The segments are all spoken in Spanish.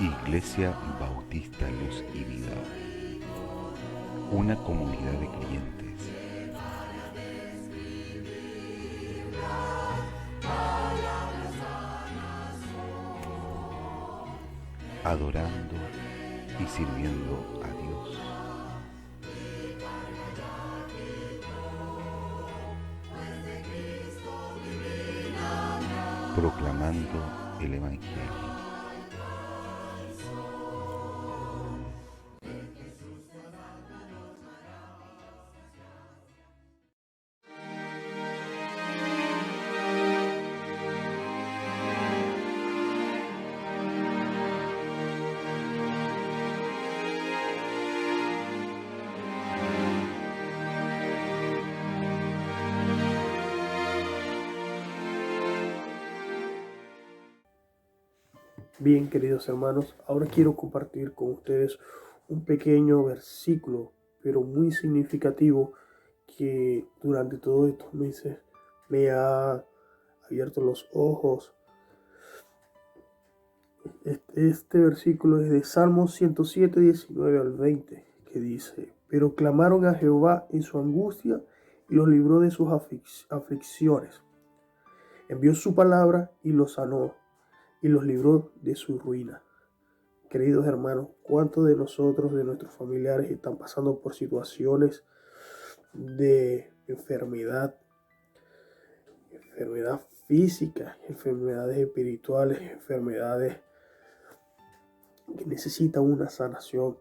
Iglesia Bautista Luz y Vida, una comunidad de creyentes adorando y sirviendo a Dios, proclamando el Evangelio. Bien, queridos hermanos, ahora quiero compartir con ustedes un pequeño versículo, pero muy significativo, que durante todos estos meses me ha abierto los ojos. Este versículo es de Salmos 107, 19 al 20, que dice: Pero clamaron a Jehová en su angustia y los libró de sus aflicciones. Envió su palabra y los sanó y los libró de su ruina. Queridos hermanos, ¿cuántos de nosotros, de nuestros familiares, están pasando por situaciones de enfermedad física, enfermedades espirituales, enfermedades que necesitan una sanación?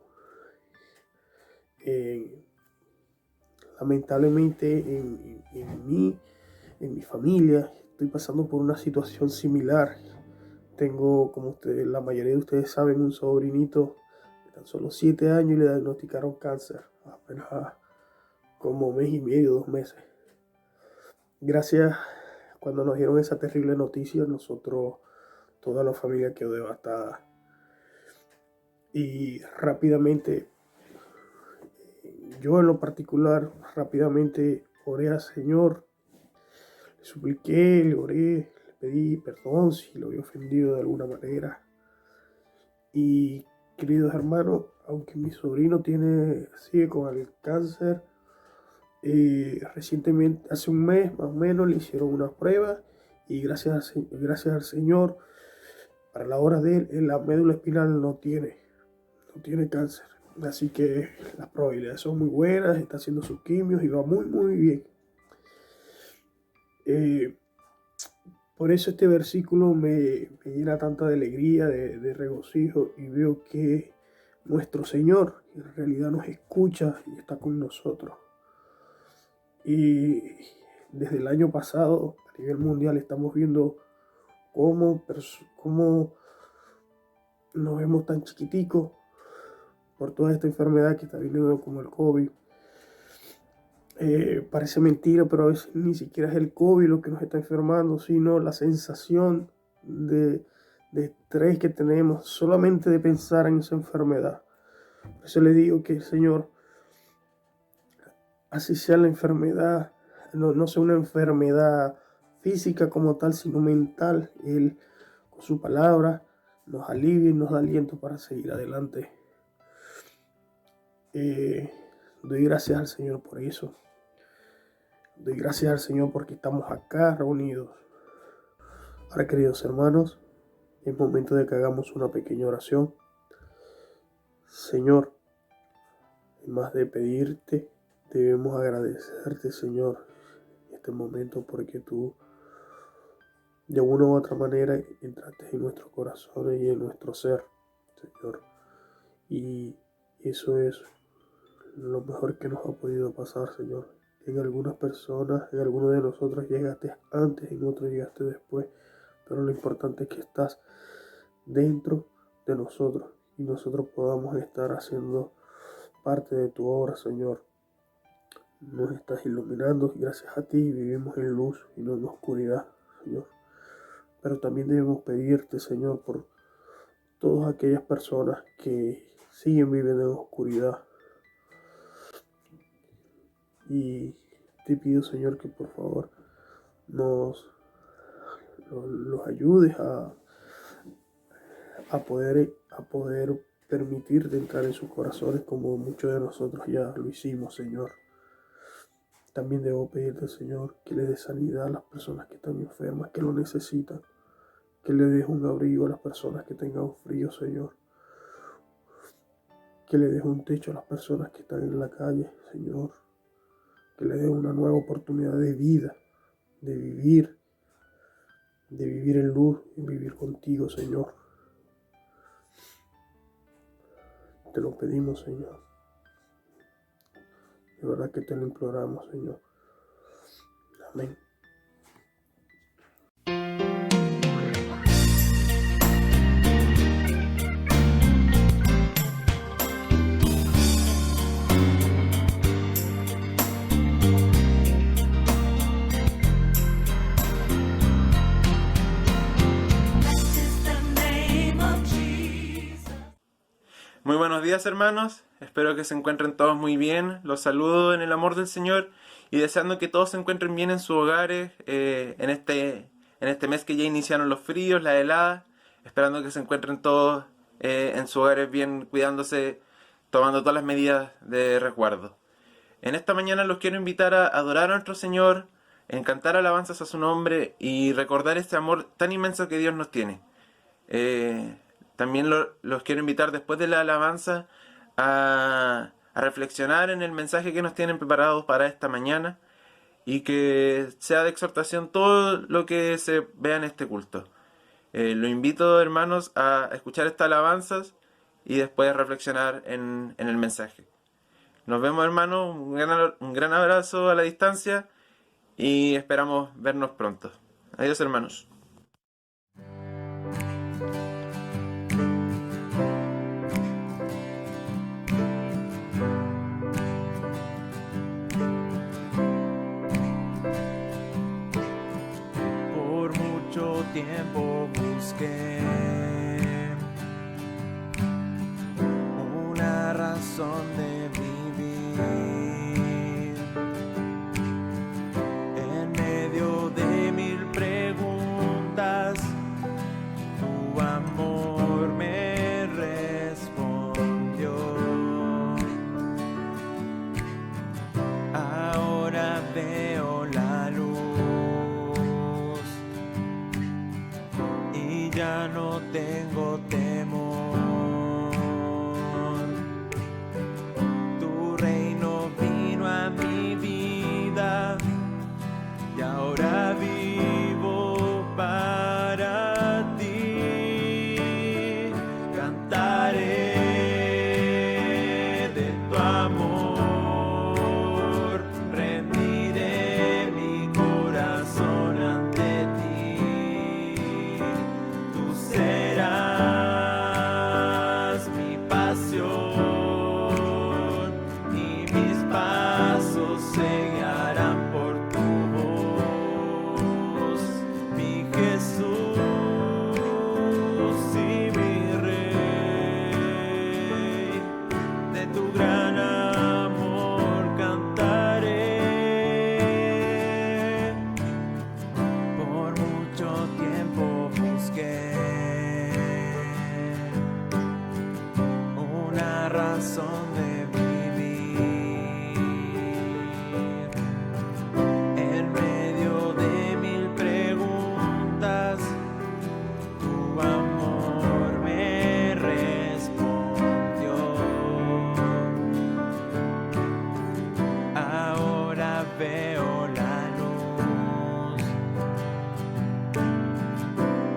Lamentablemente en mi familia, estoy pasando por una situación similar. Tengo, como la mayoría de ustedes saben, un sobrinito de tan solo 7 años y le diagnosticaron cáncer apenas como mes y medio, 2 meses. Gracias, cuando nos dieron esa terrible noticia, toda la familia quedó devastada. Y rápidamente, yo en lo particular, rápidamente oré al Señor, le supliqué, le oré, le pedí perdón si lo había ofendido de alguna manera. Y queridos hermanos, aunque mi sobrino sigue con el cáncer, recientemente, hace un mes más o menos, le hicieron unas pruebas y gracias al Señor, para la hora de él, en la médula espinal no tiene cáncer. Así que las probabilidades son muy buenas, está haciendo sus quimios y va muy, muy bien. Por eso este versículo me llena tanta de alegría, de regocijo, y veo que nuestro Señor en realidad nos escucha y está con nosotros. Y desde el año pasado, a nivel mundial, estamos viendo cómo nos vemos tan chiquiticos por toda esta enfermedad que está viniendo como el COVID. Parece mentira, pero a veces ni siquiera es el COVID lo que nos está enfermando, sino la sensación de estrés que tenemos solamente de pensar en esa enfermedad. Por eso le digo que el Señor, así sea la enfermedad, no sea una enfermedad física como tal, sino mental, Él con su palabra nos alivia y nos da aliento para seguir adelante. Doy gracias al Señor por eso. Doy gracias al Señor porque estamos acá reunidos. Ahora, queridos hermanos, es momento de que hagamos una pequeña oración. Señor, en más de pedirte, debemos agradecerte, Señor, en este momento, porque tú de una u otra manera entraste en nuestros corazones y en nuestro ser, Señor. Y eso es lo mejor que nos ha podido pasar, Señor. En algunas personas, en algunos de nosotros llegaste antes, en otros llegaste después, pero lo importante es que estás dentro de nosotros y nosotros podamos estar haciendo parte de tu obra, Señor. Nos estás iluminando y gracias a ti vivimos en luz y no en oscuridad, Señor. Pero también debemos pedirte, Señor, por todas aquellas personas que siguen viviendo en oscuridad. Y te pido, Señor, que por favor los ayudes a a poder permitirte entrar en sus corazones como muchos de nosotros ya lo hicimos, Señor. También debo pedirte, Señor, que le des sanidad a las personas que están enfermas, que lo necesitan, que le des un abrigo a las personas que tengan frío, Señor, que le des un techo a las personas que están en la calle, Señor, que le des una nueva oportunidad de vida, de vivir en luz y vivir contigo, Señor. Te lo pedimos, Señor. De verdad que te lo imploramos, Señor. Amén. Muy buenos días, hermanos, espero que se encuentren todos muy bien. Los saludo en el amor del Señor y deseando que todos se encuentren bien en sus hogares en este mes que ya iniciaron los fríos, las heladas, esperando que se encuentren todos en sus hogares bien, cuidándose, tomando todas las medidas de resguardo. En esta mañana los quiero invitar a adorar a nuestro Señor, en cantar alabanzas a su nombre y recordar este amor tan inmenso que Dios nos tiene. También los quiero invitar después de la alabanza a reflexionar en el mensaje que nos tienen preparados para esta mañana y que sea de exhortación todo lo que se vea en este culto. Lo invito, hermanos, a escuchar estas alabanzas y después reflexionar en el mensaje. Nos vemos, hermanos, un gran abrazo a la distancia y esperamos vernos pronto. Adiós, hermanos. Tiempo busqué una razón de vivir en medio de mil preguntas. Tu amor me respondió. Ahora veo la luz. Ya no tengo temor. Tu reino vino a mi vida y ahora vivo para ti. Cantaré de tu amor, rendiré mi corazón ante ti. Serás mi pasión y mis pasos se guiarán por tu voz, mi Jesús y mi Rey. De tu gran amor cantaré. Por mucho tiempo busqué una razón de vivir en medio de mil preguntas. Tu amor me respondió. Ahora veo la luz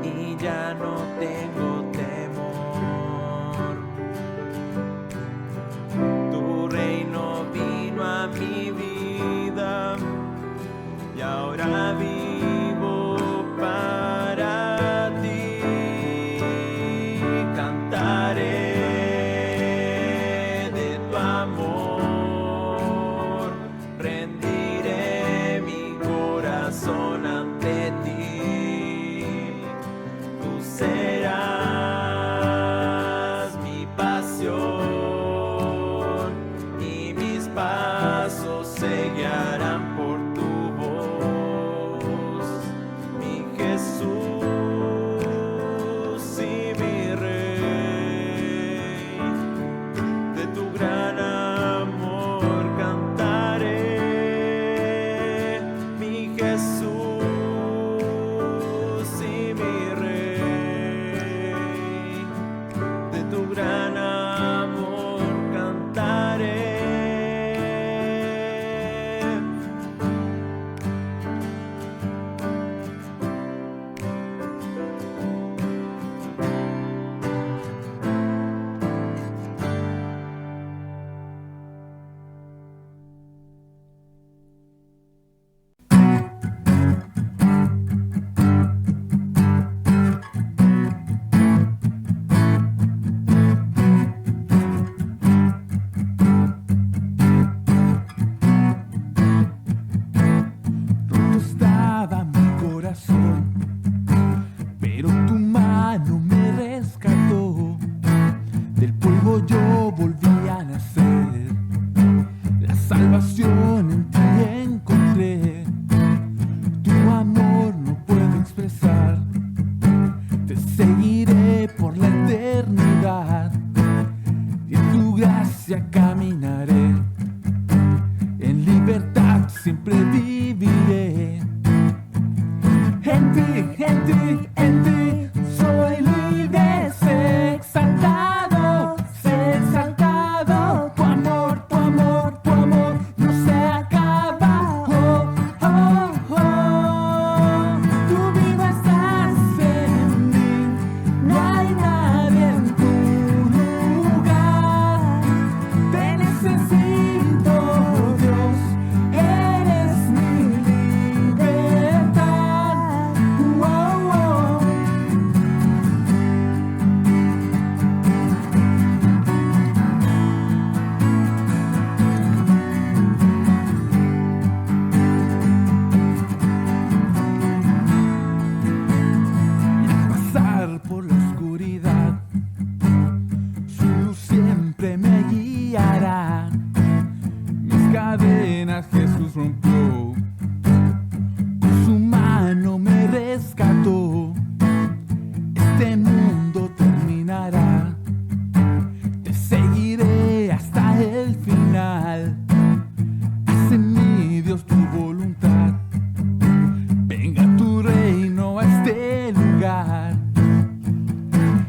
y ya no tengo temor. rompió, con su mano me rescató. Este mundo terminará, te seguiré hasta el final. Haz en mí, Dios, tu voluntad. Venga tu reino a este lugar.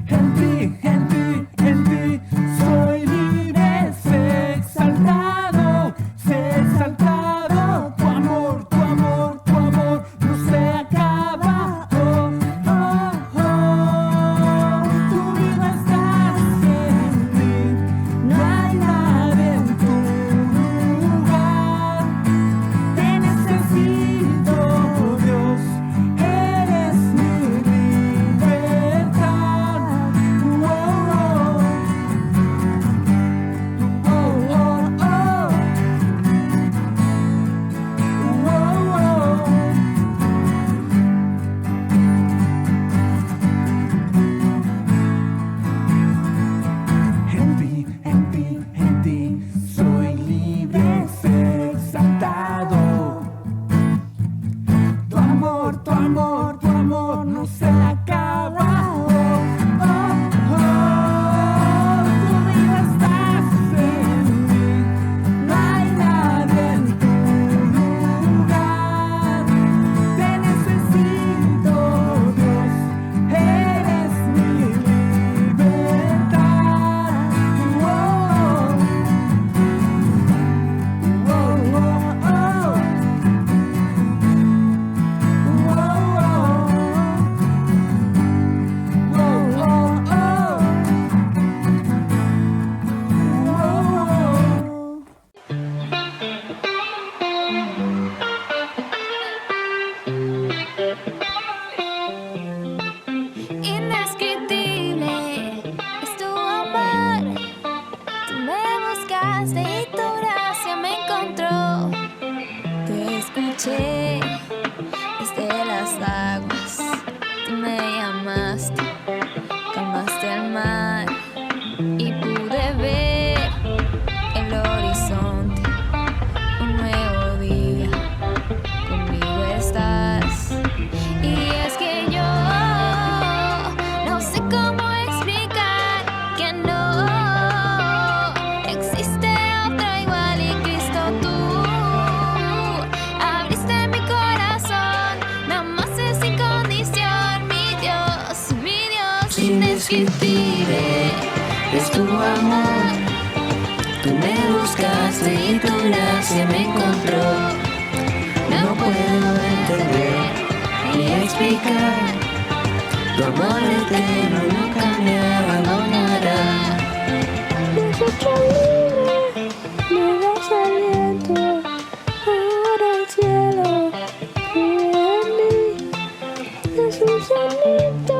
En ti, en ti, en ti soy libre, sé exaltado, sé exaltado. Tu amor, tu amor, tu amor no se acaba. Oh, oh, oh. Tu vida estás en mí, no hay nadie en tu lugar. Te necesito, Dios, eres mi libertad. Oh, oh, oh, oh, oh. En ti soy libre, sé exaltado. Tu amor, tu amor, tu amor no se acaba. Oh, oh, oh. Tu vida estás en mí, no hay nadie en tu lugar. Te necesito, Dios, eres mi libertad. Oh, oh, oh, oh, oh. Indescriptible es tu amor, tú me buscaste y tu gracia me encontró. Te escuché desde las aguas, tú me llamaste, calmaste el mar y pude ver el horizonte, un nuevo día, conmigo estás. Y es que yo no sé cómo explicar que no existe otro igual y Cristo tú abriste mi corazón, me amaste sin condición, mi Dios indescriptible es tu amor, tú me buscaste y tu gracia me encontró. No puedo entender ni explicar, tu amor eterno nunca me abandonará. Me has hecho libre, me das aliento, ahora el cielo vive en mí. Jesús sanito,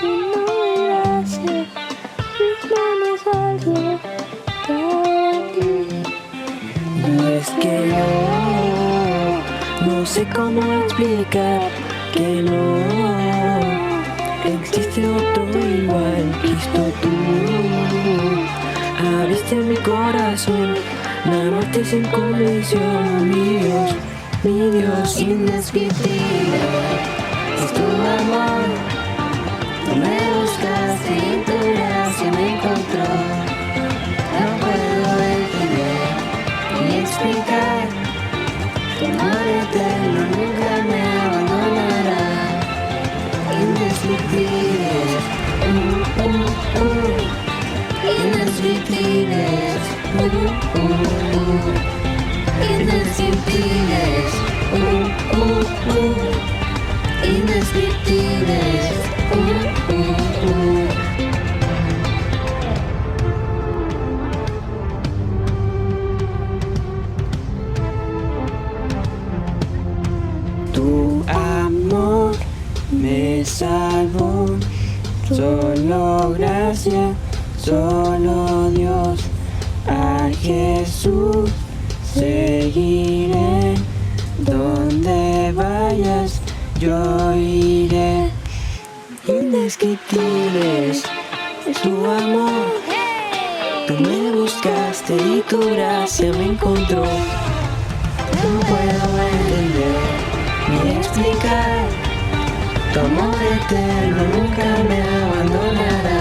lleno de gracia, mis manos alzo para ti. Y es que yo no sé cómo explicar que no existe otro igual, Cristo tú abriste mi corazón, me amaste sin condición, mi Dios Indescriptible es tu amor, tú me buscaste y tu gracia me encontró. No puedo entender ni explicar, tu amor eterno nunca me abandonará. Indescriptibles, indescriptibles, indescriptibles, indescriptibles. Tu amor me salvó, solo gracia, solo Dios, a Jesús seguiré, donde vayas yo iré. Indescriptibles es tu amor, tú me buscaste y tu gracia me encontró. No Tu amor eterno nunca me abandonará.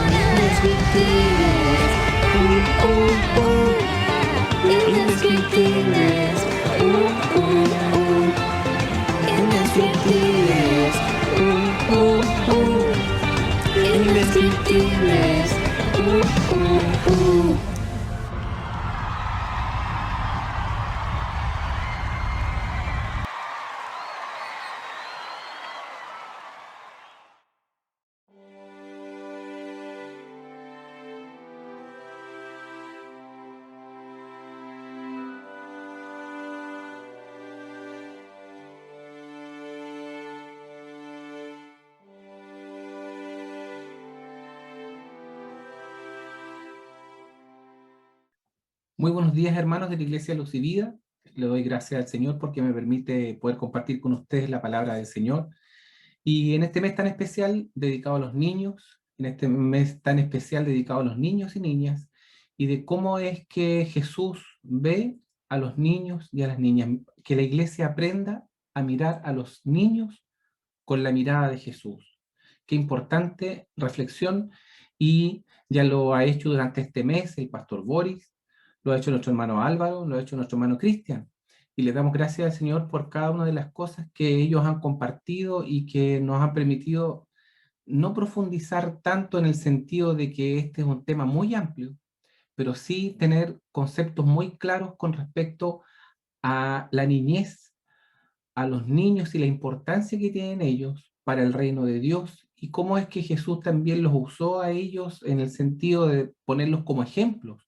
Indescriptibles, indescriptibles, indescriptibles, indescriptibles. Muy buenos días, hermanos de la Iglesia Luz y Vida. Le doy gracias al Señor porque me permite poder compartir con ustedes la palabra del Señor. Y en este mes tan especial dedicado a los niños, en este mes tan especial dedicado a los niños y niñas, y de cómo es que Jesús ve a los niños y a las niñas, que la Iglesia aprenda a mirar a los niños con la mirada de Jesús. Qué importante reflexión, y ya lo ha hecho durante este mes el pastor Boris, lo ha hecho nuestro hermano Álvaro, lo ha hecho nuestro hermano Cristian, y le damos gracias al Señor por cada una de las cosas que ellos han compartido y que nos han permitido no profundizar tanto en el sentido de que este es un tema muy amplio, pero sí tener conceptos muy claros con respecto a la niñez, a los niños y la importancia que tienen ellos para el reino de Dios, y cómo es que Jesús también los usó a ellos en el sentido de ponerlos como ejemplos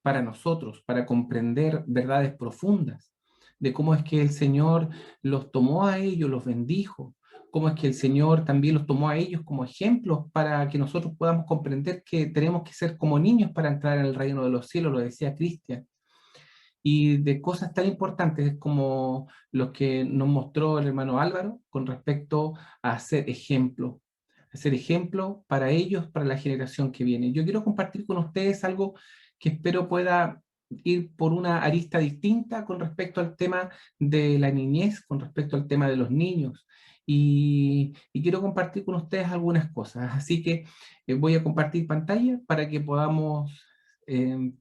para nosotros, para comprender verdades profundas, de cómo es que el Señor los tomó a ellos, los bendijo, cómo es que el Señor también los tomó a ellos como ejemplos para que nosotros podamos comprender que tenemos que ser como niños para entrar en el reino de los cielos, lo decía Cristian. Y de cosas tan importantes como los que nos mostró el hermano Álvaro con respecto a ser ejemplo para ellos, para la generación que viene. Yo quiero compartir con ustedes algo que espero pueda ir por una arista distinta con respecto al tema de la niñez, con respecto al tema de los niños. Y quiero compartir con ustedes algunas cosas. Así que voy a compartir pantalla para que podamos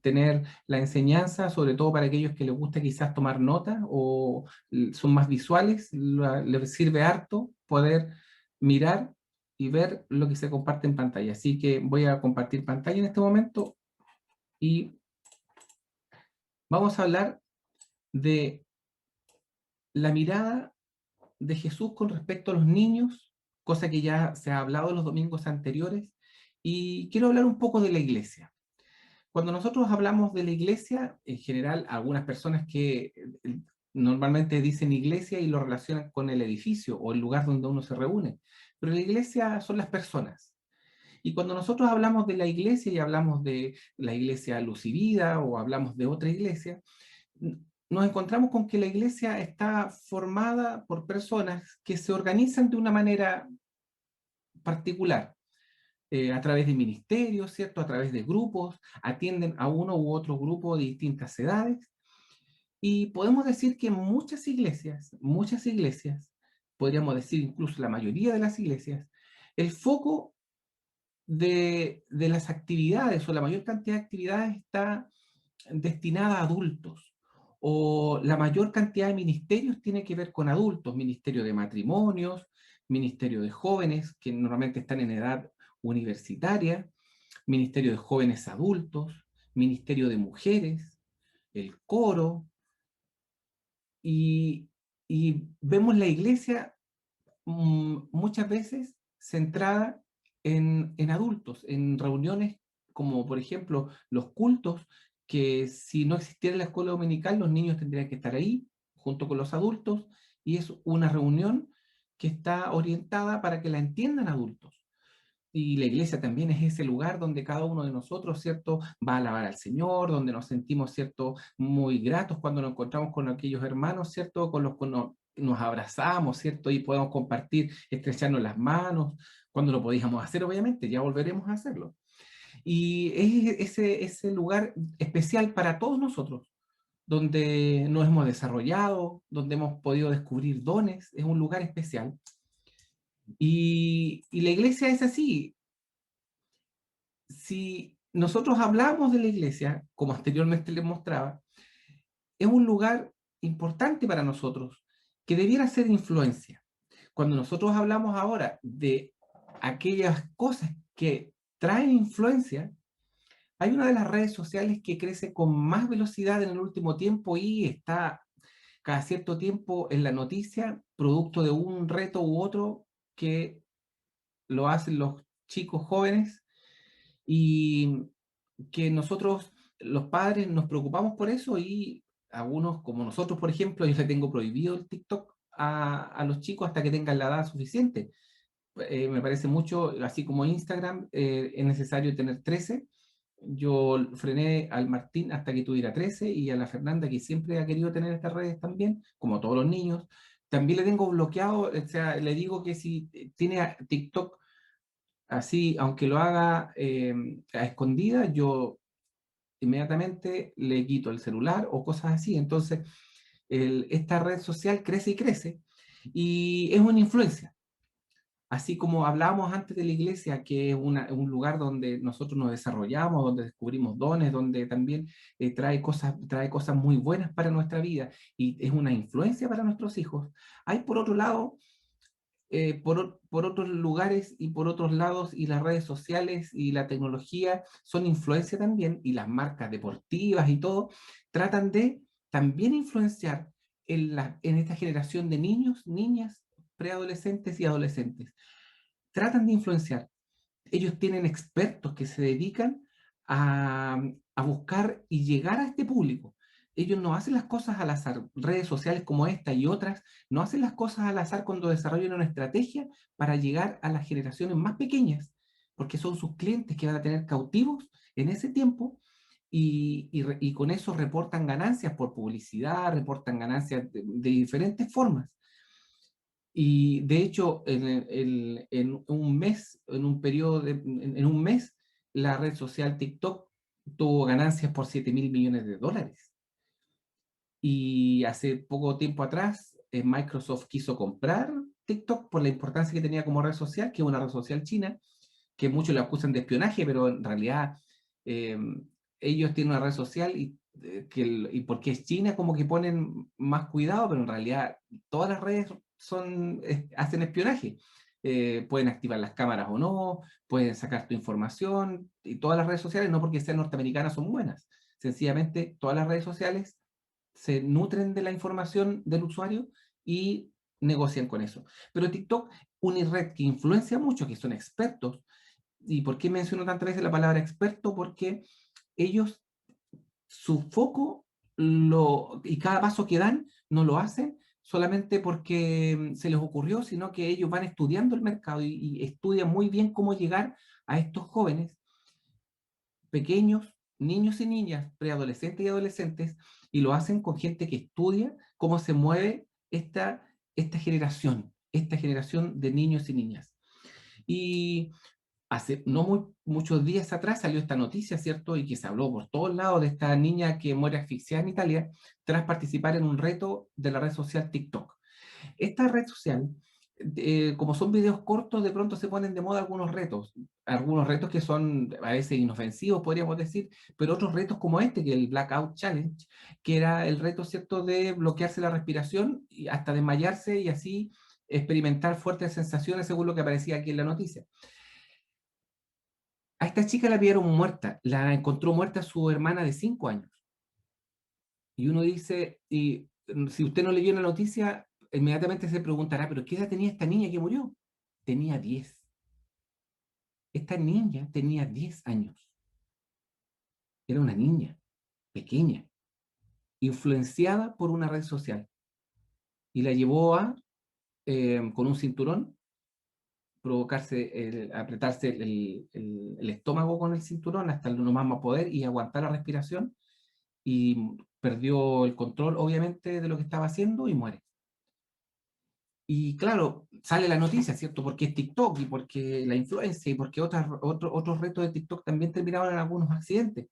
tener la enseñanza, sobre todo para aquellos que les gusta quizás tomar notas o son más visuales, les sirve harto poder mirar y ver lo que se comparte en pantalla. Así que voy a compartir pantalla en este momento y vamos a hablar de la mirada de Jesús con respecto a los niños, cosa que ya se ha hablado en los domingos anteriores, y quiero hablar un poco de la iglesia. Cuando nosotros hablamos de la iglesia, en general, algunas personas que normalmente dicen iglesia y lo relacionan con el edificio o el lugar donde uno se reúne, pero la iglesia son las personas. Y cuando nosotros hablamos de la iglesia y hablamos de la iglesia Luz y Vida o hablamos de otra iglesia, nos encontramos con que la iglesia está formada por personas que se organizan de una manera particular. A través de ministerios, ¿cierto? A través de grupos, atienden a uno u otro grupo de distintas edades. Y podemos decir que muchas iglesias, podríamos decir incluso la mayoría de las iglesias, el foco de las actividades o la mayor cantidad de actividades está destinada a adultos, o la mayor cantidad de ministerios tiene que ver con adultos, ministerio de matrimonios, ministerio de jóvenes que normalmente están en edad universitaria, ministerio de jóvenes adultos, ministerio de mujeres, el coro, y vemos la iglesia muchas veces centrada en adultos, en reuniones como por ejemplo los cultos, que si no existiera la escuela dominical los niños tendrían que estar ahí junto con los adultos, y es una reunión que está orientada para que la entiendan adultos. Y la iglesia también es ese lugar donde cada uno de nosotros, ¿cierto?, va a alabar al Señor, donde nos sentimos, ¿cierto?, muy gratos cuando nos encontramos con aquellos hermanos, ¿cierto?, con los que nos abrazamos, ¿cierto?, y podemos compartir, estrecharnos las manos, cuando lo podíamos hacer, obviamente, ya volveremos a hacerlo. Y es ese lugar especial para todos nosotros, donde nos hemos desarrollado, donde hemos podido descubrir dones, es un lugar especial. Y la iglesia es así. Si nosotros hablamos de la iglesia, como anteriormente les mostraba, es un lugar importante para nosotros que debiera ser influencia. Cuando nosotros hablamos ahora de aquellas cosas que traen influencia, hay una de las redes sociales que crece con más velocidad en el último tiempo y está cada cierto tiempo en la noticia, producto de un reto u otro que lo hacen los chicos jóvenes y que nosotros, los padres, nos preocupamos por eso y algunos, como nosotros, por ejemplo, yo le tengo prohibido el TikTok a los chicos hasta que tengan la edad suficiente. Me parece mucho, así como Instagram, es necesario tener 13. Yo frené al Martín hasta que tuviera 13 y a la Fernanda, que siempre ha querido tener estas redes también, como todos los niños. También le tengo bloqueado, o sea, le digo que si tiene TikTok así, aunque lo haga a escondida, yo inmediatamente le quito el celular o cosas así. Entonces, esta red social crece y crece y es una influencia. Así como hablábamos antes de la iglesia, que es un lugar donde nosotros nos desarrollamos, donde descubrimos dones, donde también trae cosas muy buenas para nuestra vida y es una influencia para nuestros hijos. Hay por otro lado, por otros lugares y por otros lados, y las redes sociales y la tecnología son influencia también, y las marcas deportivas y todo, tratan de también influenciar en esta generación de niños, niñas, preadolescentes y adolescentes. Tratan de influenciar. Ellos tienen expertos que se dedican a buscar y llegar a este público. Ellos no hacen las cosas al azar. Redes sociales como esta y otras no hacen las cosas al azar cuando desarrollan una estrategia para llegar a las generaciones más pequeñas, porque son sus clientes que van a tener cautivos en ese tiempo y con eso reportan ganancias por publicidad, reportan ganancias de diferentes formas. Y de hecho, en un mes, en un periodo en un mes, la red social TikTok tuvo ganancias por 7.000 millones de dólares. Y hace poco tiempo atrás, Microsoft quiso comprar TikTok por la importancia que tenía como red social, que es una red social china, que muchos la acusan de espionaje, pero en realidad eh, ellos tienen una red social y porque es China como que ponen más cuidado, pero en realidad todas las redes hacen espionaje. Pueden activar las cámaras o no, pueden sacar tu información, y todas las redes sociales, no porque sean norteamericanas, son buenas. Sencillamente, todas las redes sociales se nutren de la información del usuario y negocian con eso. Pero TikTok, una red que influencia mucho, que son expertos. ¿Y por qué menciono tantas veces la palabra experto? Porque ellos, su foco y cada paso que dan, no lo hacen solamente porque se les ocurrió, sino que ellos van estudiando el mercado y estudian muy bien cómo llegar a estos jóvenes pequeños, niños y niñas, preadolescentes y adolescentes, y lo hacen con gente que estudia cómo se mueve esta generación de niños y niñas. Y hace no muchos días atrás salió esta noticia, ¿cierto? Y que se habló por todos lados de esta niña que muere asfixiada en Italia tras participar en un reto de la red social TikTok. Esta red social, como son videos cortos, de pronto se ponen de moda algunos retos que son a veces inofensivos, podríamos decir, pero otros retos como este, que es el Blackout Challenge, que era el reto, ¿cierto?, de bloquearse la respiración y hasta desmayarse y así experimentar fuertes sensaciones según lo que aparecía aquí en la noticia. A esta chica la pillaron muerta, la encontró muerta su hermana de 5 años. Y uno dice, y si usted no leyó la noticia, inmediatamente se preguntará, ¿pero qué edad tenía esta niña que murió? Tenía 10. Esta niña tenía 10 años. Era una niña pequeña, influenciada por una red social. Y la llevó con un cinturón, apretarse el estómago con el cinturón hasta lo más poder y aguantar la respiración. Y perdió el control, obviamente, de lo que estaba haciendo y muere. Y claro, sale la noticia, ¿cierto? Porque es TikTok y porque la influencia y porque otros retos de TikTok también terminaron en algunos accidentes.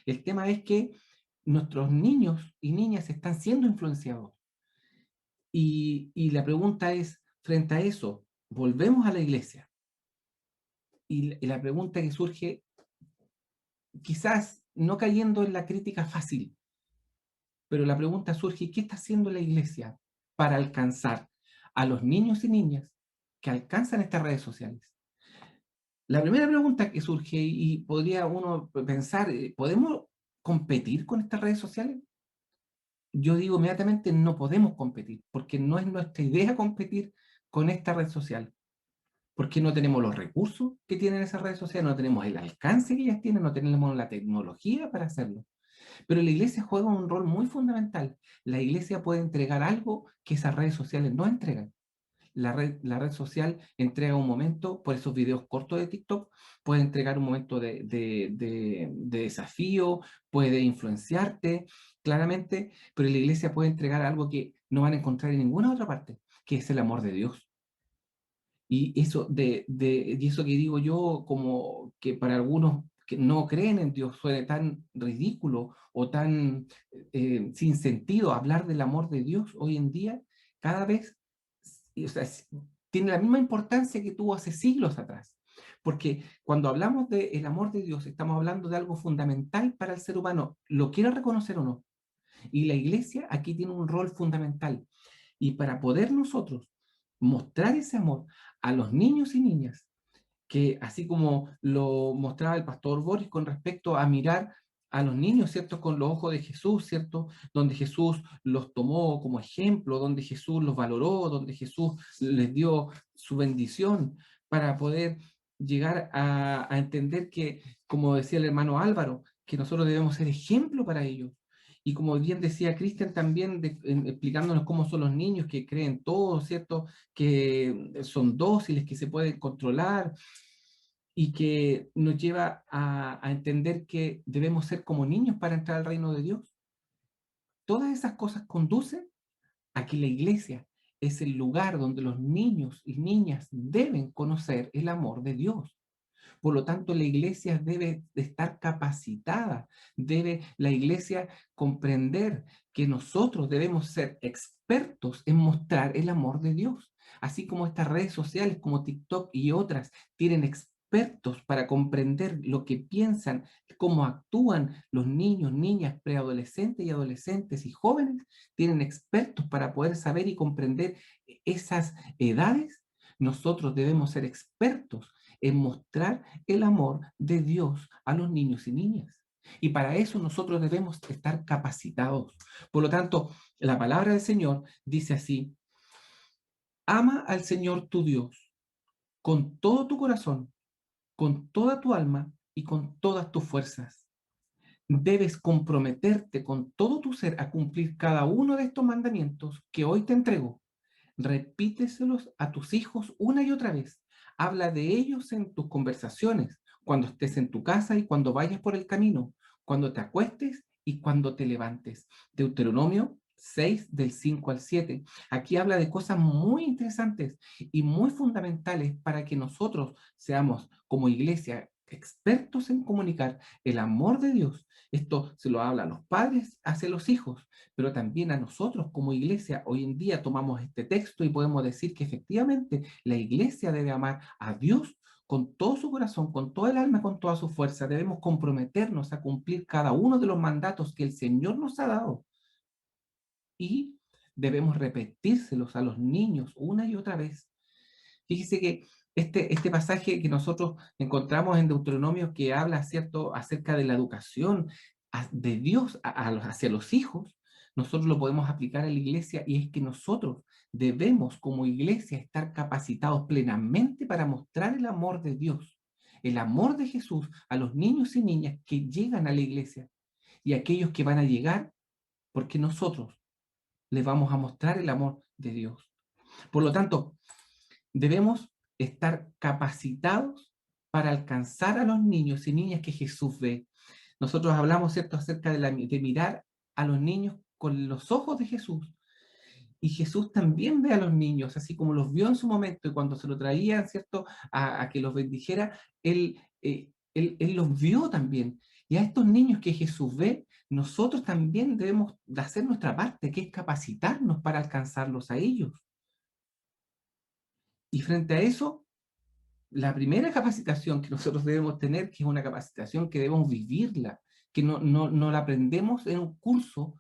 El tema es que nuestros niños y niñas están siendo influenciados. Y la pregunta es, frente a eso, volvemos a la iglesia. Y la pregunta que surge, quizás no cayendo en la crítica fácil, pero la pregunta surge, ¿qué está haciendo la iglesia para alcanzar a los niños y niñas que alcanzan estas redes sociales? La primera pregunta que surge, y podría uno pensar, ¿podemos competir con estas redes sociales? Yo digo inmediatamente, no podemos competir, porque no es nuestra idea competir con esta red social, porque no tenemos los recursos que tienen esas redes sociales, no tenemos el alcance que ellas tienen, no tenemos la tecnología para hacerlo. Pero la iglesia juega un rol muy fundamental. La iglesia puede entregar algo que esas redes sociales no entregan. La red social entrega un momento, por esos videos cortos de TikTok, puede entregar un momento de desafío, puede influenciarte, claramente, pero la iglesia puede entregar algo que no van a encontrar en ninguna otra parte, que es el amor de Dios. Y y eso que digo yo, como que para algunos que no creen en Dios suene tan ridículo o tan sin sentido hablar del amor de Dios hoy en día, cada vez, o sea, tiene la misma importancia que tuvo hace siglos atrás. Porque cuando hablamos del amor de Dios, estamos hablando de algo fundamental para el ser humano, lo quiera reconocer o no. Y la iglesia aquí tiene un rol fundamental. Y para poder nosotros mostrar ese amor a los niños y niñas, que así como lo mostraba el pastor Boris con respecto a mirar a los niños, ¿cierto? Con los ojos de Jesús, ¿cierto? Donde Jesús los tomó como ejemplo, donde Jesús los valoró, donde Jesús les dio su bendición para poder llegar a entender que, como decía el hermano Álvaro, que nosotros debemos ser ejemplo para ellos. Y como bien decía Cristian también, explicándonos cómo son los niños que creen todo, ¿cierto? Que son dóciles, que se pueden controlar y que nos lleva a entender que debemos ser como niños para entrar al reino de Dios. Todas esas cosas conducen a que la iglesia es el lugar donde los niños y niñas deben conocer el amor de Dios. Por lo tanto, la iglesia debe de estar capacitada, debe la iglesia comprender que nosotros debemos ser expertos en mostrar el amor de Dios. Así como estas redes sociales como TikTok y otras tienen expertos para comprender lo que piensan, cómo actúan los niños, niñas, preadolescentes y adolescentes y jóvenes, tienen expertos para poder saber y comprender esas edades. Nosotros debemos ser expertos en mostrar el amor de Dios a los niños y niñas. Y para eso nosotros debemos estar capacitados. Por lo tanto, la palabra del Señor dice así: ama al Señor tu Dios con todo tu corazón, con toda tu alma y con todas tus fuerzas. Debes comprometerte con todo tu ser a cumplir cada uno de estos mandamientos que hoy te entrego. Repíteselos a tus hijos una y otra vez. Habla de ellos en tus conversaciones, cuando estés en tu casa y cuando vayas por el camino, cuando te acuestes y cuando te levantes. Deuteronomio 6, del 5 al 7. Aquí habla de cosas muy interesantes y muy fundamentales para que nosotros seamos como iglesia expertos en comunicar el amor de Dios. Esto se lo habla a los padres hacia los hijos, pero también a nosotros como iglesia. Hoy en día tomamos este texto y podemos decir que efectivamente la iglesia debe amar a Dios con todo su corazón, con toda el alma, con toda su fuerza. Debemos comprometernos a cumplir cada uno de los mandatos que el Señor nos ha dado. Y debemos repetírselos a los niños una y otra vez. Fíjese que este pasaje que nosotros encontramos en Deuteronomio que habla, ¿cierto?, acerca de la educación de Dios hacia los hijos, nosotros lo podemos aplicar a la iglesia, y es que nosotros debemos como iglesia estar capacitados plenamente para mostrar el amor de Dios, el amor de Jesús a los niños y niñas que llegan a la iglesia y a aquellos que van a llegar porque nosotros les vamos a mostrar el amor de Dios. Por lo tanto, debemos estar capacitados para alcanzar a los niños y niñas que Jesús ve. Nosotros hablamos, ¿cierto?, acerca de mirar a los niños con los ojos de Jesús. Y Jesús también ve a los niños, así como los vio en su momento, y cuando se lo traían, ¿cierto?, a que los bendijera, él los vio también. Y a estos niños que Jesús ve, nosotros también debemos de hacer nuestra parte, que es capacitarnos para alcanzarlos a ellos. Y frente a eso, la primera capacitación que nosotros debemos tener, que es una capacitación que debemos vivirla, que no la aprendemos en un curso,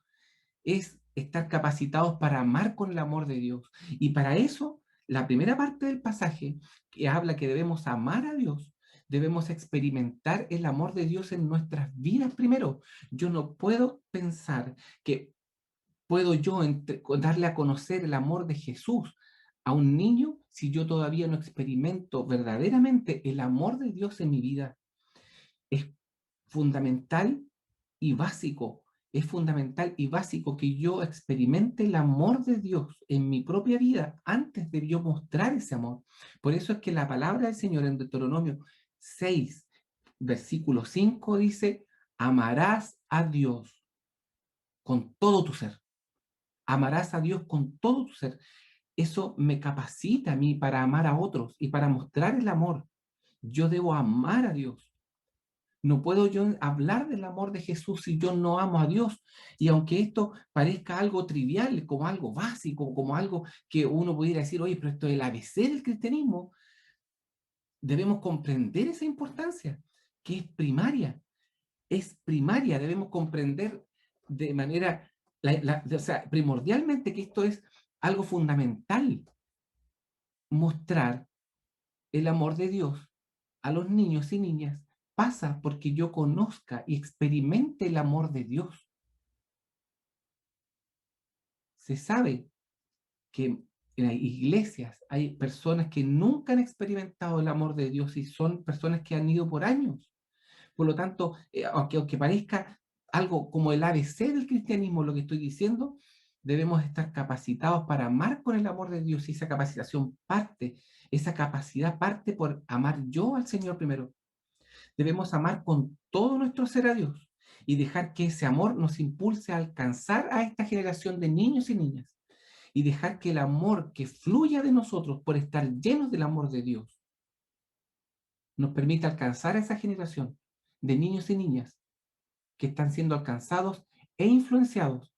es estar capacitados para amar con el amor de Dios. Y para eso, la primera parte del pasaje que habla que debemos amar a Dios, debemos experimentar el amor de Dios en nuestras vidas primero. Yo no puedo pensar que puedo yo darle a conocer el amor de Jesús a un niño si yo todavía no experimento verdaderamente el amor de Dios en mi vida. Es fundamental y básico, es fundamental y básico que yo experimente el amor de Dios en mi propia vida antes de yo mostrar ese amor. Por eso es que la palabra del Señor en Deuteronomio 6, versículo 5 dice, amarás a Dios con todo tu ser. Amarás a Dios con todo tu ser. Eso me capacita a mí para amar a otros y para mostrar el amor. Yo debo amar a Dios. No puedo yo hablar del amor de Jesús si yo no amo a Dios. Y aunque esto parezca algo trivial, como algo básico, como algo que uno pudiera decir, oye, pero esto es el ABC del cristianismo, debemos comprender esa importancia, que es primaria. Es primaria, debemos comprender de manera, o sea, primordialmente que esto es algo fundamental. Mostrar el amor de Dios a los niños y niñas pasa porque yo conozca y experimente el amor de Dios. Se sabe que en las iglesias hay personas que nunca han experimentado el amor de Dios y son personas que han ido por años. Por lo tanto, aunque parezca algo como el ABC del cristianismo lo que estoy diciendo, debemos estar capacitados para amar con el amor de Dios y esa capacidad parte por amar yo al Señor primero. Debemos amar con todo nuestro ser a Dios y dejar que ese amor nos impulse a alcanzar a esta generación de niños y niñas y dejar que el amor que fluya de nosotros por estar llenos del amor de Dios nos permita alcanzar a esa generación de niños y niñas que están siendo alcanzados e influenciados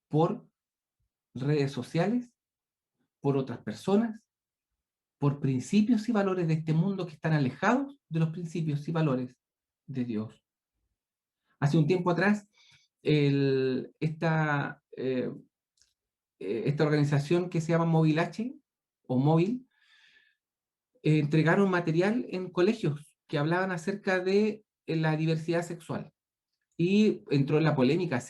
por redes sociales, por otras personas, por principios y valores de este mundo que están alejados de los principios y valores de Dios. Hace un tiempo atrás, esta organización que se llama Móvil H, o Móvil, entregaron material en colegios que hablaban acerca de la diversidad sexual. Y entró en la polémica,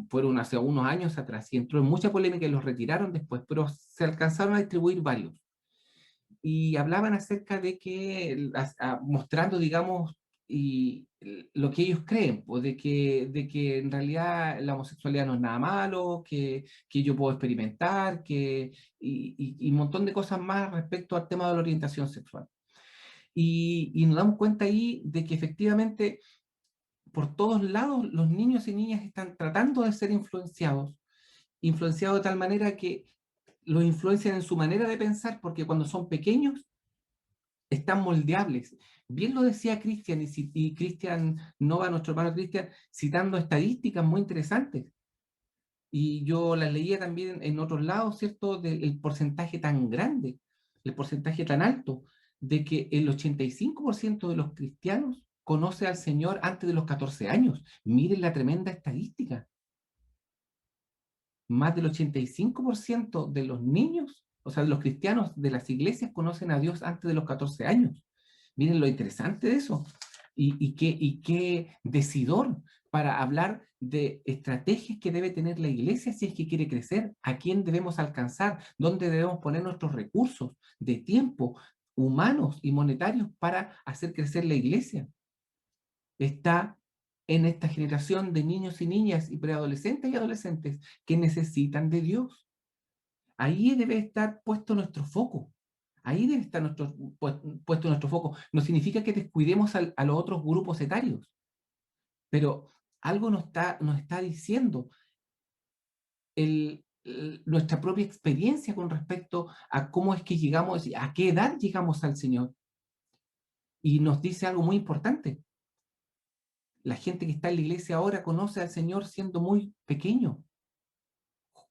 fueron hace unos años atrás, y entró en mucha polémica y los retiraron después, pero se alcanzaron a distribuir varios. Y hablaban acerca de que, mostrando, digamos, y lo que ellos creen, pues, de que en realidad la homosexualidad no es nada malo, que yo puedo experimentar, y un montón de cosas más respecto al tema de la orientación sexual. Y nos damos cuenta ahí de que efectivamente por todos lados los niños y niñas están tratando de ser influenciados de tal manera que los influencian en su manera de pensar, porque cuando son pequeños están moldeables. Bien lo decía Cristian, y Cristian Nova, nuestro hermano Cristian, citando estadísticas muy interesantes. Y yo las leía también en otros lados, ¿cierto? Del porcentaje tan grande, el porcentaje tan alto, de que el 85% de los cristianos conoce al Señor antes de los 14 años. Miren la tremenda estadística. Más del 85% de los niños, o sea, de los cristianos de las iglesias conocen a Dios antes de los 14 años. Miren lo interesante de eso. Y qué decidor para hablar de estrategias que debe tener la iglesia si es que quiere crecer, a quién debemos alcanzar, dónde debemos poner nuestros recursos de tiempo, humanos y monetarios para hacer crecer la iglesia. Está en esta generación de niños y niñas y preadolescentes y adolescentes que necesitan de Dios. Ahí debe estar puesto nuestro foco. Ahí debe estar puesto nuestro foco. No significa que descuidemos a los otros grupos etarios, pero algo nos está diciendo nuestra propia experiencia con respecto a cómo es que llegamos, a qué edad llegamos al Señor. Y nos dice algo muy importante. La gente que está en la iglesia ahora conoce al Señor siendo muy pequeño,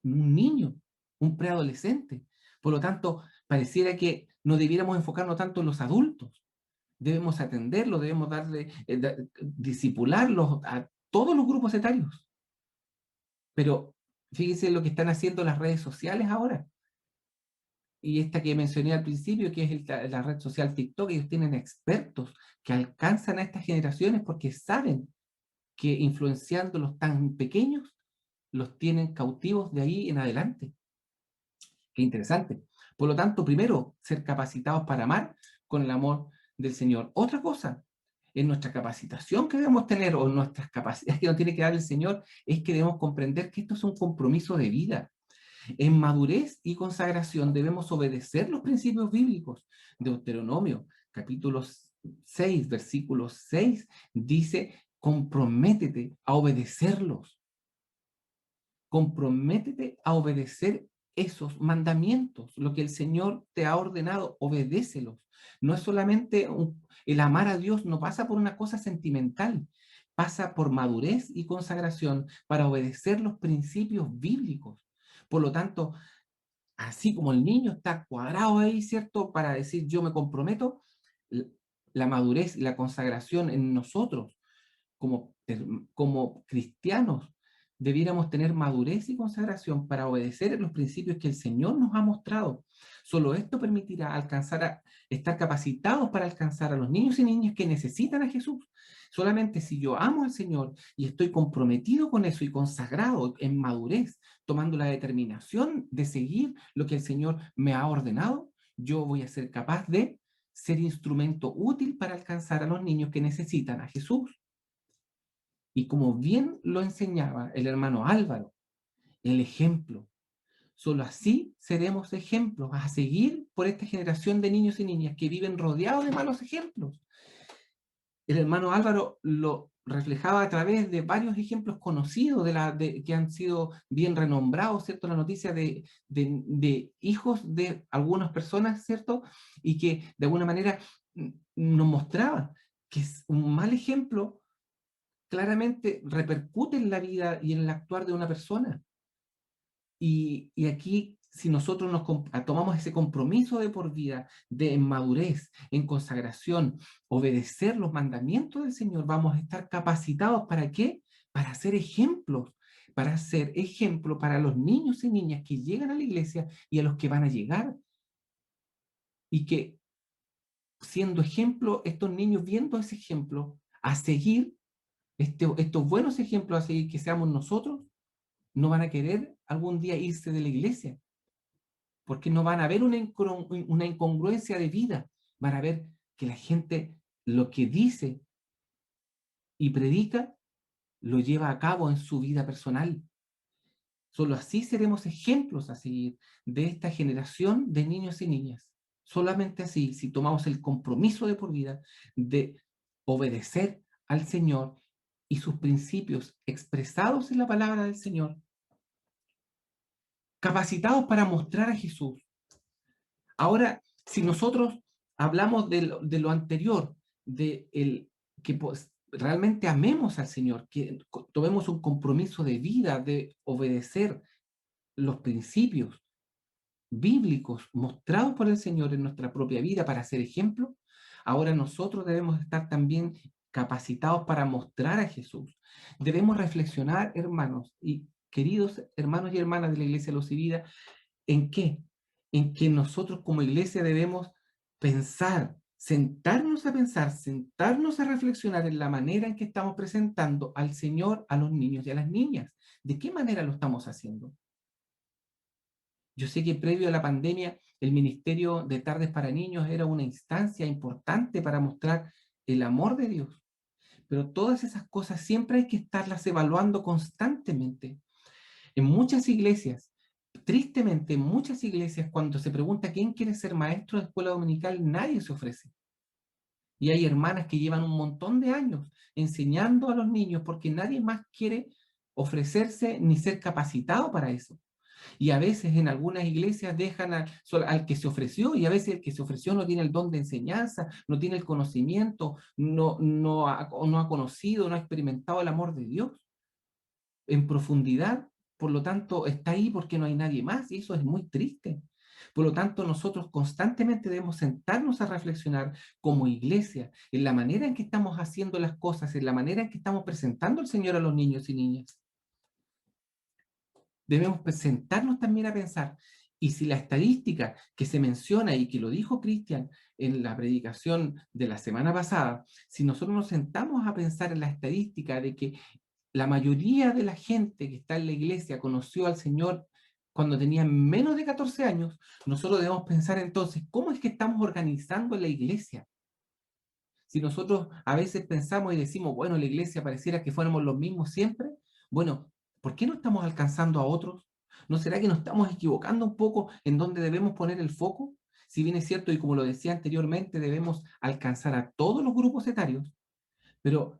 un niño, un preadolescente. Por lo tanto, pareciera que no debiéramos enfocarnos tanto en los adultos. Debemos atenderlos, debemos disipularlos a todos los grupos etarios. Pero fíjense lo que están haciendo las redes sociales ahora. Y esta que mencioné al principio, que es la red social TikTok, ellos tienen expertos que alcanzan a estas generaciones porque saben que influenciándolos tan pequeños, los tienen cautivos de ahí en adelante. Qué interesante. Por lo tanto, primero, ser capacitados para amar con el amor del Señor. Otra cosa, en nuestra capacitación que debemos tener, o nuestras capacidades que nos tiene que dar el Señor, es que debemos comprender que esto es un compromiso de vida. En madurez y consagración debemos obedecer los principios bíblicos. Deuteronomio, capítulo 6, versículo 6, dice, comprométete a obedecerlos. Comprométete a obedecer esos mandamientos, lo que el Señor te ha ordenado, obedécelos. No es solamente el amar a Dios, no pasa por una cosa sentimental, pasa por madurez y consagración para obedecer los principios bíblicos. Por lo tanto, así como el niño está cuadrado ahí, ¿cierto? Para decir yo me comprometo, la madurez y la consagración en nosotros como cristianos debiéramos tener madurez y consagración para obedecer los principios que el Señor nos ha mostrado. Solo esto permitirá estar capacitados para alcanzar a los niños y niñas que necesitan a Jesús. Solamente si yo amo al Señor y estoy comprometido con eso y consagrado en madurez, tomando la determinación de seguir lo que el Señor me ha ordenado, yo voy a ser capaz de ser instrumento útil para alcanzar a los niños que necesitan a Jesús. Y como bien lo enseñaba el hermano Álvaro, el ejemplo. Solo así seremos ejemplos a seguir por esta generación de niños y niñas que viven rodeados de malos ejemplos. El hermano Álvaro lo reflejaba a través de varios ejemplos conocidos que han sido bien renombrados, ¿cierto? La noticia de hijos de algunas personas, ¿cierto? Y que de alguna manera nos mostraba que es un mal ejemplo claramente repercute en la vida y en el actuar de una persona. Y aquí, si nosotros tomamos ese compromiso de por vida, de en madurez, en consagración, obedecer los mandamientos del Señor, vamos a estar capacitados ¿para qué? Para ser ejemplos, para ser ejemplo para los niños y niñas que llegan a la iglesia y a los que van a llegar. Y que, siendo ejemplo, estos niños viendo ese ejemplo, a seguir, estos buenos ejemplos a seguir que seamos nosotros, no van a querer algún día irse de la iglesia, porque no van a ver una incongruencia de vida, van a ver que la gente lo que dice y predica lo lleva a cabo en su vida personal. Solo así seremos ejemplos a seguir de esta generación de niños y niñas. Solamente así, si tomamos el compromiso de por vida de obedecer al Señor y sus principios expresados en la palabra del Señor, capacitados para mostrar a Jesús. Ahora, si nosotros hablamos de lo anterior, que realmente amemos al Señor, que tomemos un compromiso de vida, de obedecer los principios bíblicos mostrados por el Señor en nuestra propia vida para ser ejemplo, ahora nosotros debemos estar también capacitados para mostrar a Jesús. Debemos reflexionar, hermanos y queridos hermanos y hermanas de la Iglesia Luz y Vida, ¿en qué? En que nosotros como iglesia debemos pensar, sentarnos a pensar, sentarnos a reflexionar en la manera en que estamos presentando al Señor a los niños y a las niñas. ¿De qué manera lo estamos haciendo? Yo sé que previo a la pandemia el Ministerio de Tardes para Niños era una instancia importante para mostrar el amor de Dios, pero todas esas cosas siempre hay que estarlas evaluando constantemente. En muchas iglesias, tristemente en muchas iglesias, cuando se pregunta quién quiere ser maestro de escuela dominical, nadie se ofrece. Y hay hermanas que llevan un montón de años enseñando a los niños porque nadie más quiere ofrecerse ni ser capacitado para eso. Y a veces en algunas iglesias dejan al que se ofreció, y a veces el que se ofreció no tiene el don de enseñanza, no tiene el conocimiento, no ha conocido, no ha experimentado el amor de Dios en profundidad. Por lo tanto, está ahí porque no hay nadie más, y eso es muy triste. Por lo tanto, nosotros constantemente debemos sentarnos a reflexionar como iglesia en la manera en que estamos haciendo las cosas, en la manera en que estamos presentando al Señor a los niños y niñas. Debemos sentarnos también a pensar, y si la estadística que se menciona y que lo dijo Cristian en la predicación de la semana pasada, si nosotros nos sentamos a pensar en la estadística de que la mayoría de la gente que está en la iglesia conoció al Señor cuando tenían menos de 14 años, nosotros debemos pensar entonces, ¿cómo es que estamos organizando la iglesia? Si nosotros a veces pensamos y decimos, bueno, la iglesia pareciera que fuéramos los mismos siempre, bueno, ¿por qué no estamos alcanzando a otros? ¿No será que nos estamos equivocando un poco en dónde debemos poner el foco? Si bien es cierto, y como lo decía anteriormente, debemos alcanzar a todos los grupos etarios, pero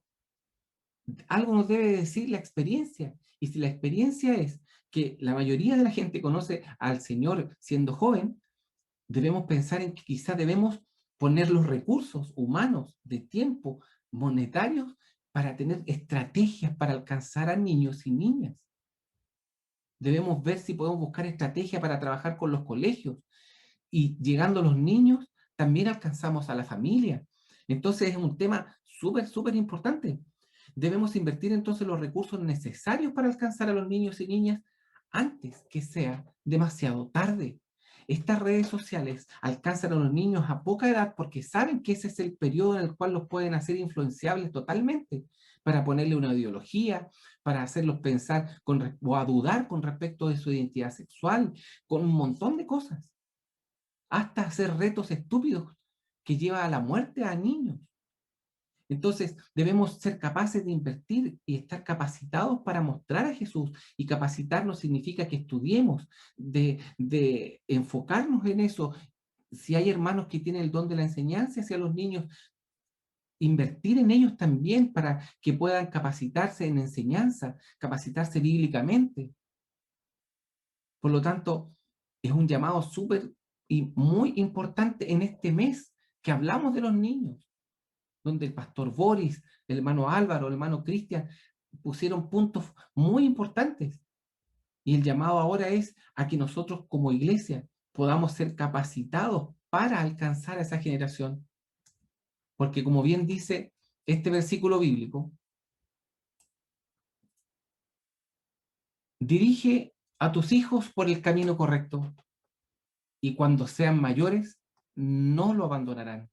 algo nos debe decir la experiencia. Y si la experiencia es que la mayoría de la gente conoce al Señor siendo joven, debemos pensar en que quizás debemos poner los recursos humanos, de tiempo, monetarios, para tener estrategias para alcanzar a niños y niñas. Debemos ver si podemos buscar estrategias para trabajar con los colegios. Y llegando a los niños, también alcanzamos a la familia. Entonces es un tema súper, súper importante. Debemos invertir entonces los recursos necesarios para alcanzar a los niños y niñas antes que sea demasiado tarde. Estas redes sociales alcanzan a los niños a poca edad porque saben que ese es el periodo en el cual los pueden hacer influenciables totalmente para ponerle una ideología, para hacerlos pensar o a dudar con respecto de su identidad sexual, con un montón de cosas, hasta hacer retos estúpidos que llevan a la muerte a niños. Entonces, debemos ser capaces de invertir y estar capacitados para mostrar a Jesús. Y capacitarnos significa que estudiemos, de enfocarnos en eso. Si hay hermanos que tienen el don de la enseñanza hacia los niños, invertir en ellos también para que puedan capacitarse en enseñanza, capacitarse bíblicamente. Por lo tanto, es un llamado súper y muy importante en este mes que hablamos de los niños, donde el pastor Boris, el hermano Álvaro, el hermano Cristian pusieron puntos muy importantes. Y el llamado ahora es a que nosotros como iglesia podamos ser capacitados para alcanzar a esa generación. Porque como bien dice este versículo bíblico, dirige a tus hijos por el camino correcto y cuando sean mayores no lo abandonarán.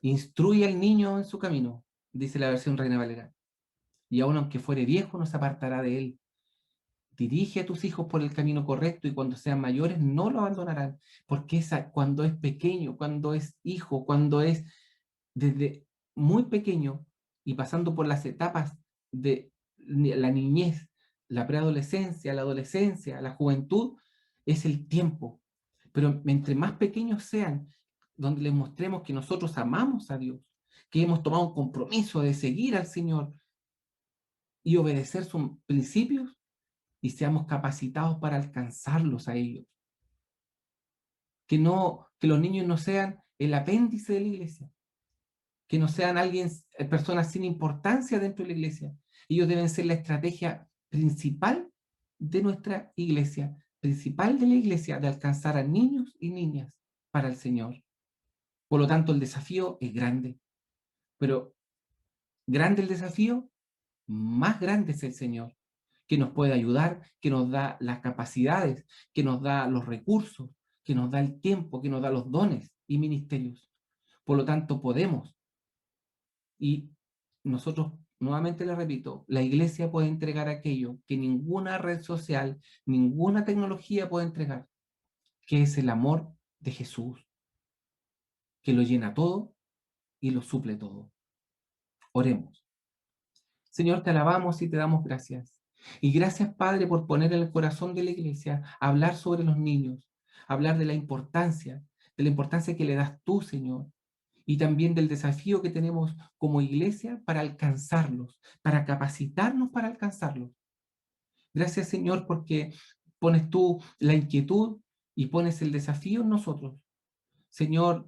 Instruye al niño en su camino, dice la versión Reina Valera, y aun aunque fuere viejo no se apartará de él. Dirige a tus hijos por el camino correcto y cuando sean mayores no lo abandonarán, porque cuando es pequeño, cuando es hijo, cuando es desde muy pequeño y pasando por las etapas de la niñez, la preadolescencia, la adolescencia, la juventud, es el tiempo. Pero entre más pequeños sean, donde les mostremos que nosotros amamos a Dios, que hemos tomado un compromiso de seguir al Señor y obedecer sus principios, y seamos capacitados para alcanzarlos a ellos. Que los niños no sean el apéndice de la iglesia, que no sean personas sin importancia dentro de la iglesia. Ellos deben ser la estrategia principal de nuestra iglesia, principal de la iglesia, de alcanzar a niños y niñas para el Señor. Por lo tanto, el desafío es grande, pero grande el desafío, más grande es el Señor, que nos puede ayudar, que nos da las capacidades, que nos da los recursos, que nos da el tiempo, que nos da los dones y ministerios. Por lo tanto, podemos. Y nosotros, nuevamente le repito, la iglesia puede entregar aquello que ninguna red social, ninguna tecnología puede entregar, que es el amor de Jesús, que lo llena todo y lo suple todo. Oremos. Señor, te alabamos y te damos gracias. Y gracias, Padre, por poner en el corazón de la iglesia hablar sobre los niños, hablar de la importancia que le das tú, Señor, y también del desafío que tenemos como iglesia para alcanzarlos, para capacitarnos para alcanzarlos. Gracias, Señor, porque pones tú la inquietud y pones el desafío en nosotros. Señor,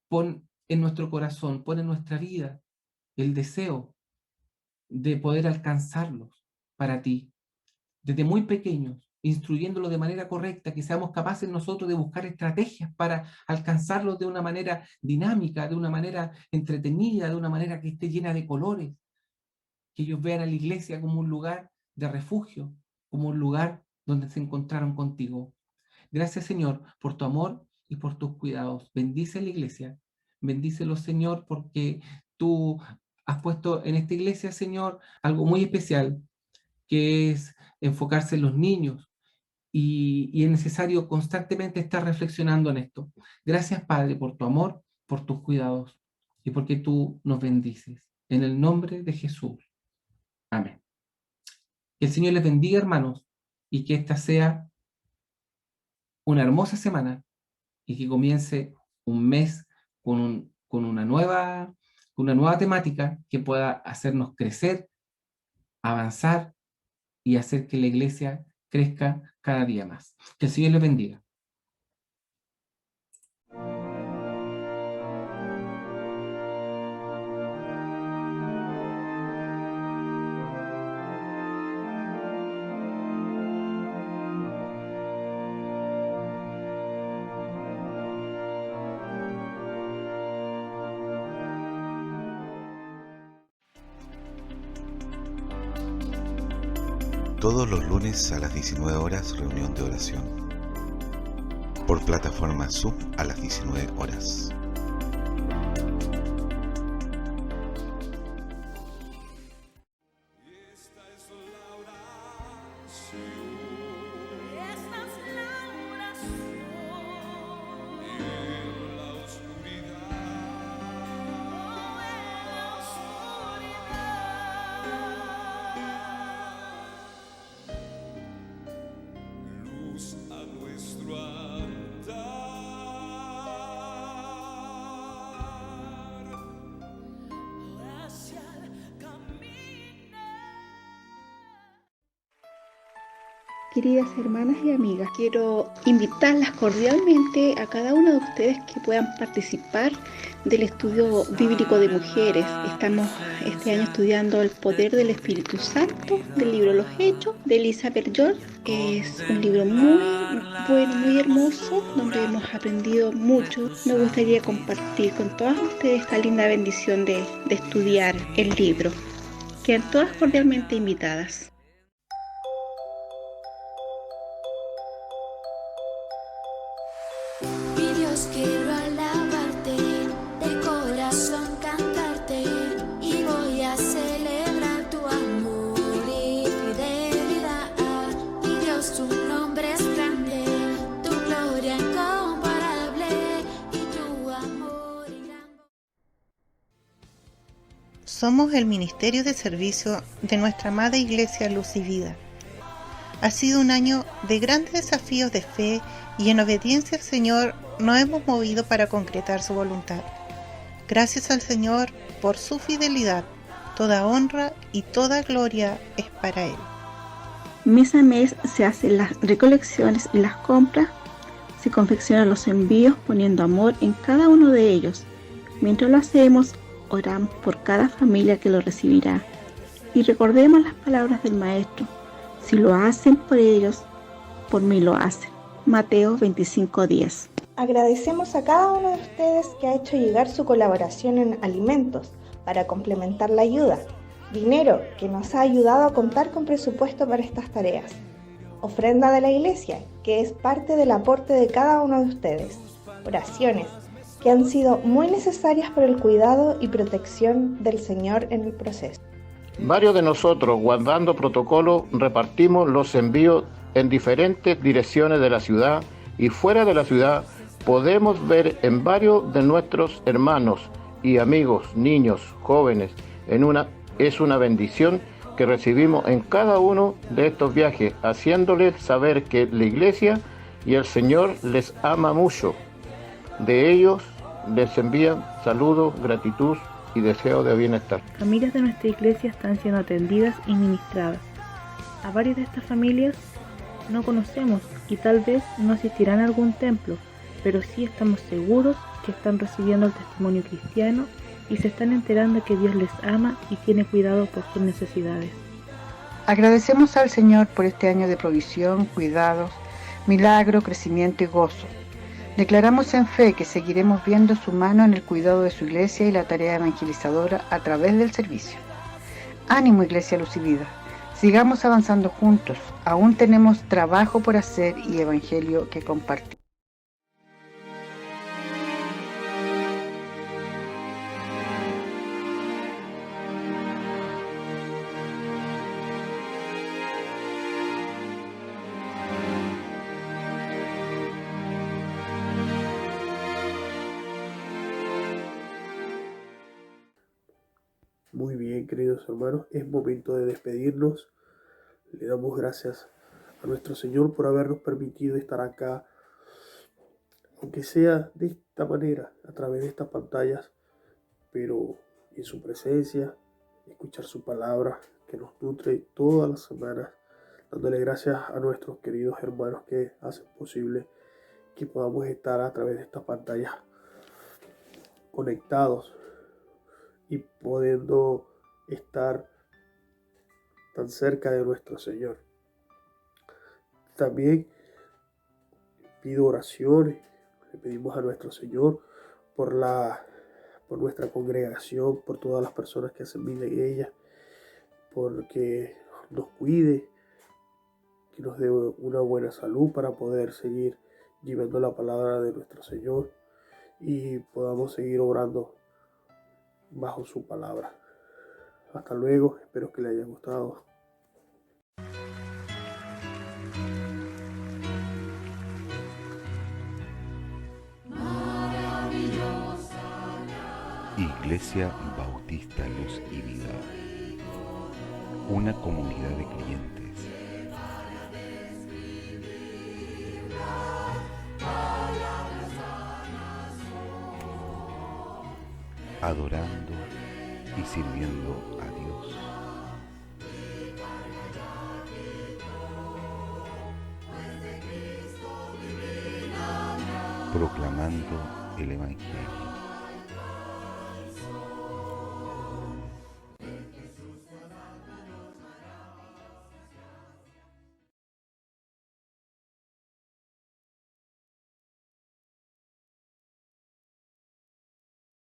pon en nuestro corazón, pon en nuestra vida el deseo de poder alcanzarlos para ti, desde muy pequeños, instruyéndolos de manera correcta, que seamos capaces nosotros de buscar estrategias para alcanzarlos de una manera dinámica, de una manera entretenida, de una manera que esté llena de colores, que ellos vean a la iglesia como un lugar de refugio, como un lugar donde se encontraron contigo. Gracias, Señor, por tu amor y por tus cuidados. Bendice a la iglesia. Bendícelo, Señor, porque tú has puesto en esta iglesia, Señor, algo muy especial, que es enfocarse en los niños. Y es necesario constantemente estar reflexionando en esto. Gracias, Padre, por tu amor, por tus cuidados y porque tú nos bendices. En el nombre de Jesús. Amén. Que el Señor les bendiga, hermanos, y que esta sea una hermosa semana y que comience un mes con una nueva temática que pueda hacernos crecer, avanzar y hacer que la iglesia crezca cada día más. Que el Señor les bendiga. Todos los lunes a las 19 horas, reunión de oración. Por plataforma Zoom a las 19 horas. Queridas hermanas y amigas, quiero invitarlas cordialmente a cada una de ustedes que puedan participar del estudio bíblico de mujeres. Estamos este año estudiando el poder del Espíritu Santo del libro Los Hechos de Elizabeth George. Es un libro muy bueno, muy hermoso, donde hemos aprendido mucho. Me gustaría compartir con todas ustedes esta linda bendición de estudiar el libro. Quedan todas cordialmente invitadas. Quiero alabarte, de corazón cantarte, y voy a celebrar tu amor y fidelidad. Mi Dios, tu nombre es grande, tu gloria incomparable, y tu amor gran... Somos el Ministerio de Servicio de nuestra amada Iglesia Luz y Vida. Ha sido un año de grandes desafíos de fe y en obediencia al Señor nos hemos movido para concretar su voluntad. Gracias al Señor por su fidelidad. Toda honra y toda gloria es para Él. Mes a mes se hacen las recolecciones y las compras, se confeccionan los envíos poniendo amor en cada uno de ellos. Mientras lo hacemos, oramos por cada familia que lo recibirá y recordemos las palabras del Maestro: si lo hacen por ellos, por mí lo hacen. Mateo 25:10. Agradecemos a cada uno de ustedes que ha hecho llegar su colaboración en alimentos para complementar la ayuda, dinero que nos ha ayudado a contar con presupuesto para estas tareas, ofrenda de la iglesia que es parte del aporte de cada uno de ustedes, oraciones que han sido muy necesarias por el cuidado y protección del Señor en el proceso. Varios de nosotros, guardando protocolo, repartimos los envíos en diferentes direcciones de la ciudad y fuera de la ciudad. Podemos ver en varios de nuestros hermanos y amigos, niños, jóvenes, es una bendición que recibimos en cada uno de estos viajes, haciéndoles saber que la iglesia y el Señor les ama mucho. De ellos les envían saludos, gratitud y deseo de bienestar. Familias de nuestra iglesia están siendo atendidas y ministradas. A varias de estas familias no conocemos y tal vez no asistirán a algún templo, pero sí estamos seguros que están recibiendo el testimonio cristiano y se están enterando que Dios les ama y tiene cuidado por sus necesidades. Agradecemos al Señor por este año de provisión, cuidados, milagro, crecimiento y gozo. Declaramos en fe que seguiremos viendo su mano en el cuidado de su iglesia y la tarea evangelizadora a través del servicio. Ánimo, Iglesia Luz y Vida. Sigamos avanzando juntos. Aún tenemos trabajo por hacer y evangelio que compartir. Muy bien, queridos hermanos, es momento de despedirnos. Le damos gracias a nuestro Señor por habernos permitido estar acá, aunque sea de esta manera, a través de estas pantallas, pero en su presencia, escuchar su palabra que nos nutre todas las semanas, dándole gracias a nuestros queridos hermanos que hacen posible que podamos estar a través de estas pantallas conectados y pudiendo estar tan cerca de nuestro Señor. También pido oraciones, le pedimos a nuestro Señor por nuestra congregación, por todas las personas que hacen vida en ella, porque nos cuide, que nos dé una buena salud para poder seguir llevando la palabra de nuestro Señor y podamos seguir obrando bajo su palabra. Hasta luego, espero que les haya gustado. Iglesia Bautista Luz y Vida, una comunidad de creyentes adorando y sirviendo a Dios. Proclamando el Evangelio.